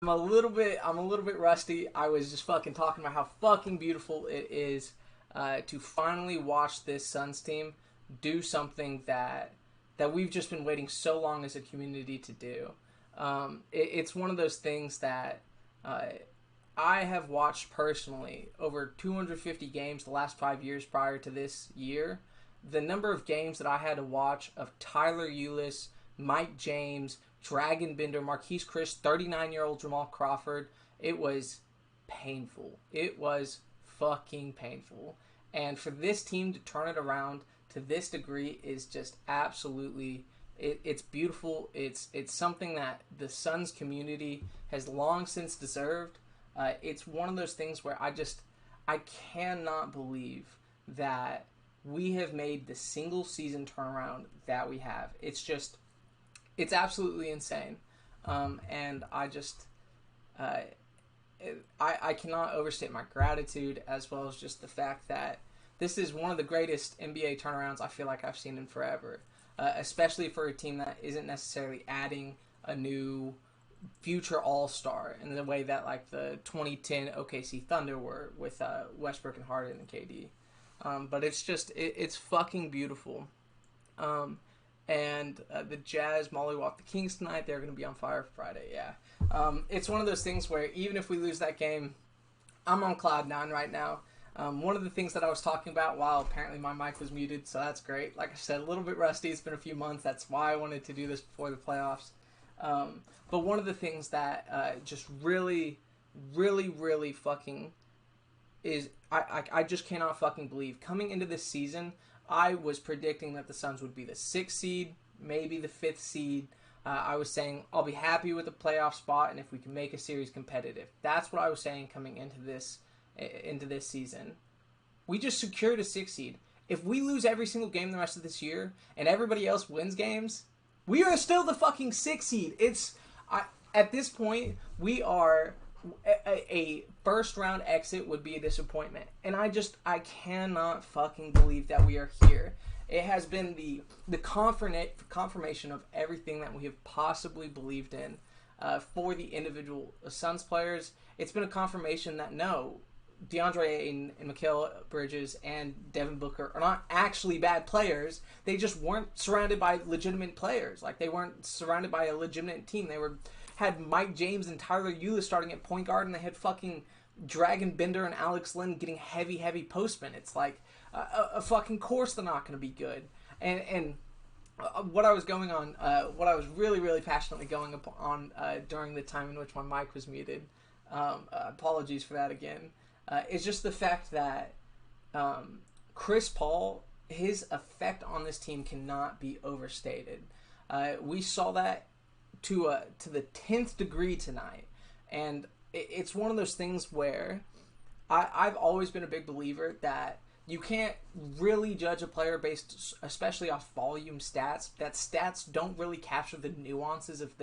I'm a little bit rusty. I was just fucking talking about how fucking beautiful it is to finally watch this Suns team do something that we've just been waiting so long as a community to do. It's one of those things that uh, I have watched personally over 250 games the last 5 years prior to this year. The number of games that I had to watch of Tyler Eulis, Mike James, Dragon Bender, Marquise Chris, 39-year-old Jamal Crawford, it was painful. It was fucking painful. And for this team to turn it around to this degree is just absolutely it's beautiful. It's something that the Suns community has long since deserved. It's one of those things where I cannot believe that we have made the single season turnaround that we have. It's absolutely insane, and uh, I cannot overstate my gratitude, as well as just the fact that this is one of the greatest NBA turnarounds I feel like I've seen in forever, especially for a team that isn't necessarily adding a new future All Star in the way that like the 2010 OKC Thunder were with Westbrook and Harden and KD. But it's fucking beautiful. Um, and the Jazz mollywop the Kings tonight. They're going to be on fire Friday. Yeah, it's one of those things where even if we lose that game, I'm on cloud nine right now. One of the things that I was talking about, while apparently my mic was muted, so that's great. Like I said, a little bit rusty. It's been a few months. That's why I wanted to do this before the playoffs. But one of the things that just really, really, really fucking is I just cannot fucking believe coming into this season I was predicting that the Suns would be the sixth seed, maybe the fifth seed. I was saying I'll be happy with the playoff spot, and if we can make a series competitive, that's what I was saying coming into this season. We just secured a sixth seed. If we lose every single game the rest of this year, and everybody else wins games, we are still the fucking sixth seed. At this point we are a first round exit would be a disappointment, and I cannot fucking believe that we are here. It has been the confirmation of everything that we have possibly believed in for the individual Suns players. It's been a confirmation that no, DeAndre Ayton and Mikal Bridges and Devin Booker are not actually bad players. They just weren't surrounded by legitimate players. Like, they weren't surrounded by a legitimate team. They had Mike James and Tyler Eulis starting at point guard, and they had fucking Dragon Bender and Alex Len getting heavy postmen. It's like a fucking course they're not going to be good. And what I was going on, what I was really, really passionately going on during the time in which my mic was muted, apologies for that again, is just the fact that Chris Paul, his effect on this team cannot be overstated. We saw that to the 10th degree tonight, and it's one of those things where I've always been a big believer that you can't really judge a player based especially off volume stats. That stats don't really capture the nuances of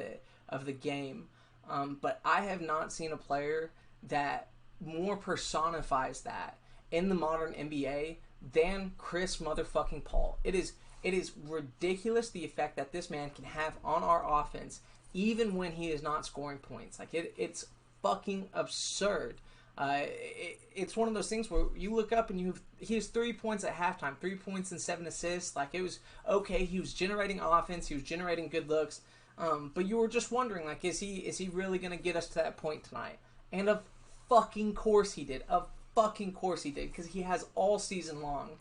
the game. But I have not seen a player that more personifies that in the modern NBA than Chris motherfucking Paul. It is ridiculous the effect that this man can have on our offense, even when he is not scoring points. Like, it's fucking absurd. It's one of those things where you look up and he has 3 points at halftime, 3 points and 7 assists. Like, it was okay. He was generating offense. He was generating good looks. But you were just wondering, like, is he really gonna get us to that point tonight? And of fucking course he did. Of fucking course he did, because he has all season long.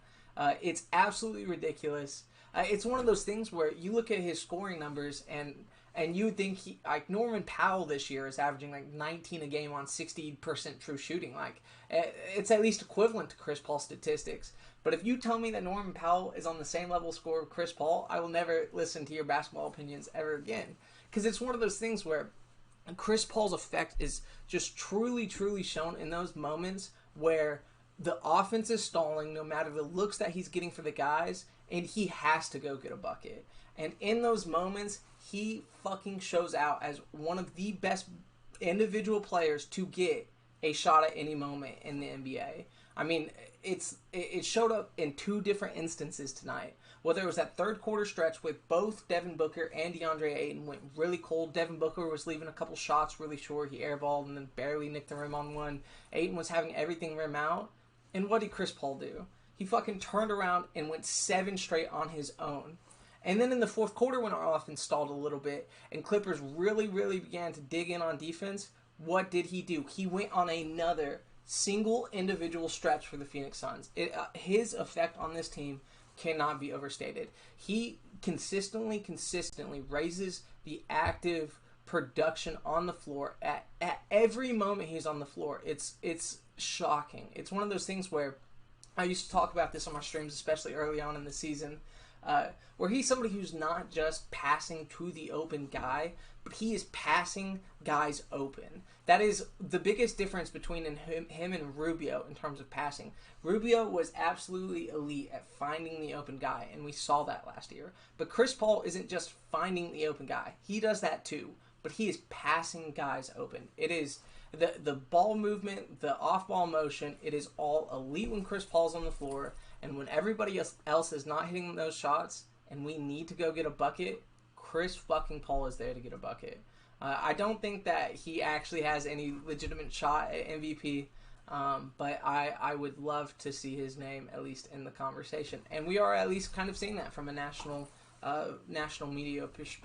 It's absolutely ridiculous. It's one of those things where you look at his scoring numbers and you would think like Norman Powell this year is averaging like 19 a game on 60% true shooting. Like, it's at least equivalent to Chris Paul statistics. But if you tell me that Norman Powell is on the same level score of Chris Paul, I will never listen to your basketball opinions ever again. Because it's one of those things where Chris Paul's effect is just truly, truly shown in those moments where the offense is stalling no matter the looks that he's getting for the guys, and he has to go get a bucket. And in those moments, he fucking shows out as one of the best individual players to get a shot at any moment in the NBA. I mean, it showed up in two different instances tonight Well, there was that third quarter stretch with both Devin Booker and DeAndre Ayton went really cold. Devin Booker was leaving a couple shots really short. He airballed and then barely nicked the rim on one. Ayton was having everything rim out. And what did Chris Paul do? He fucking turned around and went 7 straight on his own. And then in the fourth quarter, when our offense stalled a little bit and Clippers really, really began to dig in on defense, what did he do? He went on another single individual stretch for the Phoenix Suns. His effect on this team cannot be overstated. He consistently raises the active production on the floor at every moment he's on the floor. It's shocking. It's one of those things where I used to talk about this on my streams, especially early on in the season, where he's somebody who's not just passing to the open guy, but he is passing guys open. That is the biggest difference between him and Rubio in terms of passing. Rubio was absolutely elite at finding the open guy, and we saw that last year. But Chris Paul isn't just finding the open guy. He does that too, but he is passing guys open. It is the ball movement, the off-ball motion, it is all elite when Chris Paul's on the floor, and when everybody else is not hitting those shots and we need to go get a bucket, Chris fucking Paul is there to get a bucket. I don't think that he actually has any legitimate shot at MVP, but I would love to see his name at least in the conversation. And we are at least kind of seeing that from a national media perspective.